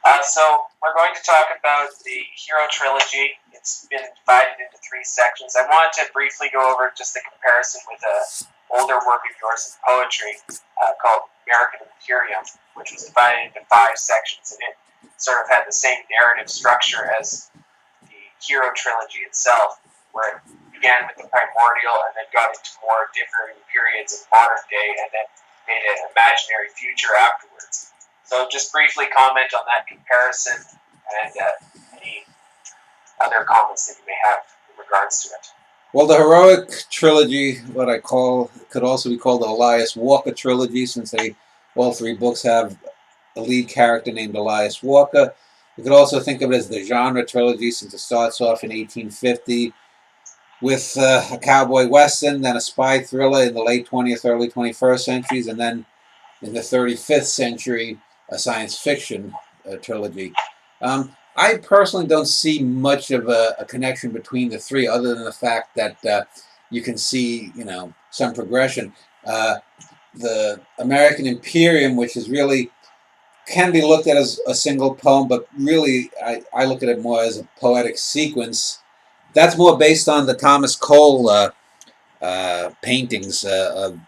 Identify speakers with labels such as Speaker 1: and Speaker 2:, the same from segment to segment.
Speaker 1: So we're going to talk about the Hero Trilogy. It's been divided into three sections. I wanted to briefly go over just the comparison with an older work of yours in poetry called American Imperium, which was divided into five sections, and it sort of had the same narrative structure as the Hero Trilogy itself, where it began with the primordial and then got into more differing periods of modern day and then made an imaginary future afterwards. So just briefly comment on that comparison and any other comments that you may have in regards to it.
Speaker 2: Well, the heroic trilogy, what I call, could also be called the Elias Walker trilogy, since all three books have a lead character named Elias Walker. You could also think of it as the genre trilogy, since it starts off in 1850 with a cowboy western, then a spy thriller in the late 20th, early 21st centuries, and then in the 35th century, a science fiction trilogy. I personally don't see much of a connection between the three, other than the fact that you can see, some progression. The American Imperium, which is really can be looked at as a single poem, but really I look at it more as a poetic sequence. That's more based on the Thomas Cole paintings of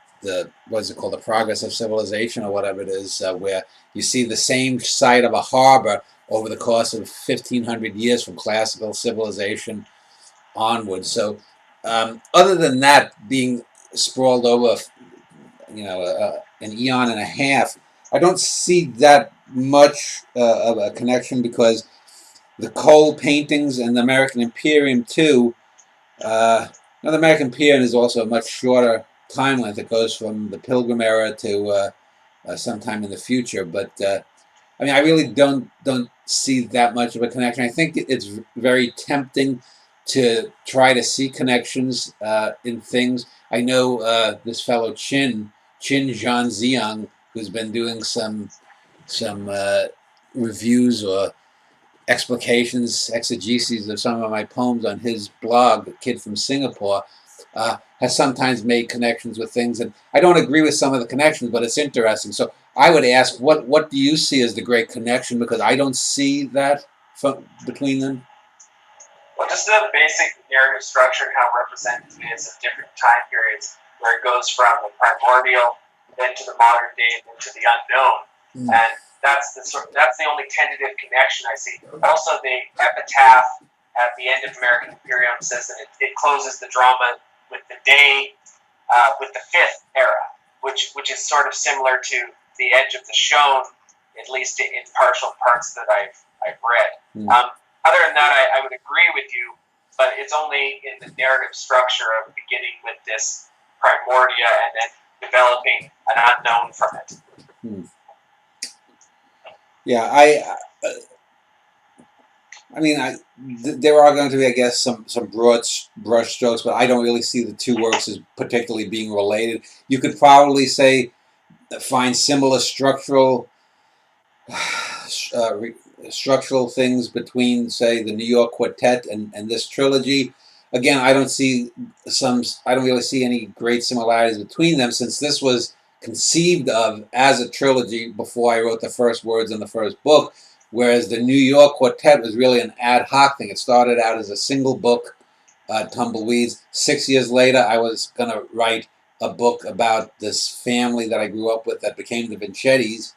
Speaker 2: what's it called, the Progress of Civilization, or whatever it is, where you see the same site of a harbor over the course of 1,500 years from classical civilization onward. So other than that being sprawled over, an eon and a half, I don't see that much of a connection, because the Cole paintings and the American Imperium too, the American Imperium is also a much shorter time length. It goes from the Pilgrim era to sometime in the future. But I really don't see that much of a connection. I think it's very tempting to try to see connections in things. I know this fellow Qin Zhangjiang, who's been doing some reviews or exegeses of some of my poems on his blog, A Kid from Singapore, has sometimes made connections with things, and I don't agree with some of the connections, but it's interesting. So I would ask, what do you see as the great connection? Because I don't see that between them.
Speaker 1: Well, just the basic narrative structure and how representative it is of different time periods, where it goes from the primordial, then to the modern day, and then to the unknown, and that's the only tentative connection I see. Also, the epitaph at the end of American Imperium says that it closes the drama with the day, with the fifth era, which is sort of similar to the Edge of the Shone, at least in partial parts that I've read. Other than that, I would agree with you, but it's only in the narrative structure of beginning with this primordia and then developing an unknown from it.
Speaker 2: Yeah, there are going to be, I guess, some broad brush strokes, but I don't really see the two works as particularly being related. You could probably find similar structural things between, say, the New York Quartet and this trilogy. Again, I don't really see any great similarities between them, since this was conceived of as a trilogy before I wrote the first words in the first book, whereas the New York Quartet was really an ad hoc thing. It started out as a single book, Tumbleweeds. 6 years later, I was going to write a book about this family that I grew up with that became the Vinchettis,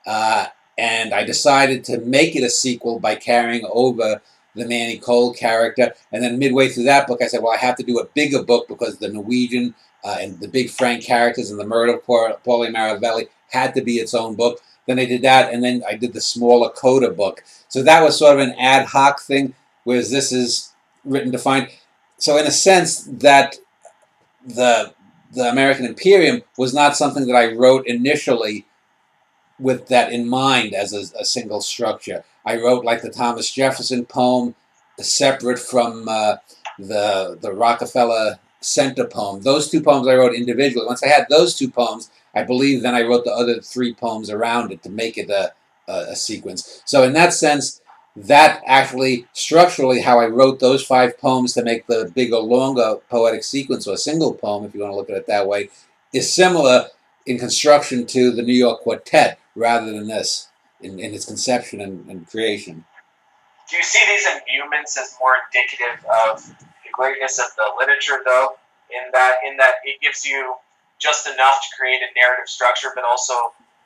Speaker 2: and I decided to make it a sequel by carrying over the Manny Cole character. And then midway through that book, I said, well, I have to do a bigger book, because the Norwegian and the big Frank characters and the murder of Paulie Maravelli had to be its own book. Then I did that, and then I did the smaller Coda book. So that was sort of an ad hoc thing, whereas this is written defined. So in a sense, that the American Imperium was not something that I wrote initially with that in mind as a single structure. I wrote, like the Thomas Jefferson poem, separate from the Rockefeller Center poem. Those two poems I wrote individually. Once I had those two poems, I believe then I wrote the other three poems around it to make it a sequence. So in that sense, that actually, structurally, how I wrote those 5 poems to make the bigger, longer poetic sequence, or a single poem, if you want to look at it that way, is similar in construction to the New York Quartet rather than this. in its conception and creation.
Speaker 1: Do you see these imbuements as more indicative of the greatness of the literature, though? In that it gives you just enough to create a narrative structure, but also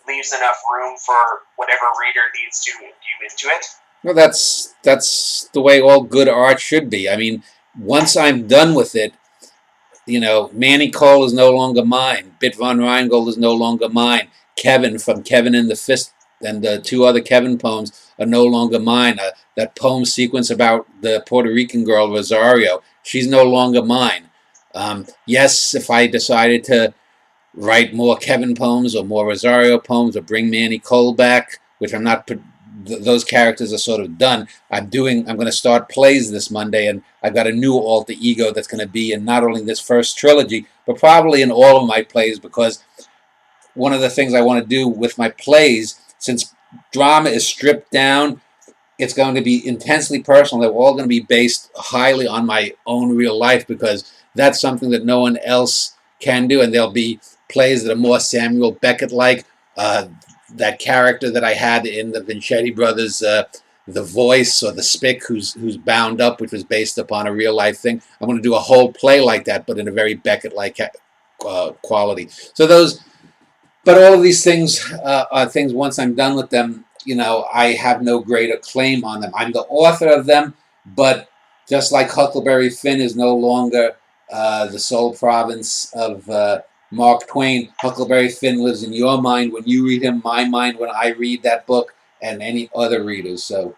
Speaker 1: leaves enough room for whatever reader needs to imbue into it?
Speaker 2: Well, that's the way all good art should be. I mean, once I'm done with it, you know, Manny Cole is no longer mine. Bit von Rheingold is no longer mine. Kevin from Kevin and the Fist and the two other Kevin poems are no longer mine. That poem sequence about the Puerto Rican girl, Rosario, she's no longer mine. Yes, if I decided to write more Kevin poems or more Rosario poems or bring Manny Cole back, which I'm not, those characters are sort of done. I'm going to start plays this Monday, and I've got a new alter ego that's going to be in not only this first trilogy, but probably in all of my plays, because one of the things I want to do with my plays, since drama is stripped down, it's going to be intensely personal. They're all going to be based highly on my own real life, because that's something that no one else can do, and there'll be plays that are more Samuel Beckett-like. That character that I had in the Vincetti Brothers, the voice or the Spick, who's bound up, which was based upon a real life thing. I'm going to do a whole play like that, but in a very Beckett-like quality. So those, but all of these things are things. Once I'm done with them, you know, I have no greater claim on them. I'm the author of them, but just like Huckleberry Finn is no longer the sole province of Mark Twain, Huckleberry Finn lives in your mind when you read him, my mind when I read that book, and any other readers. So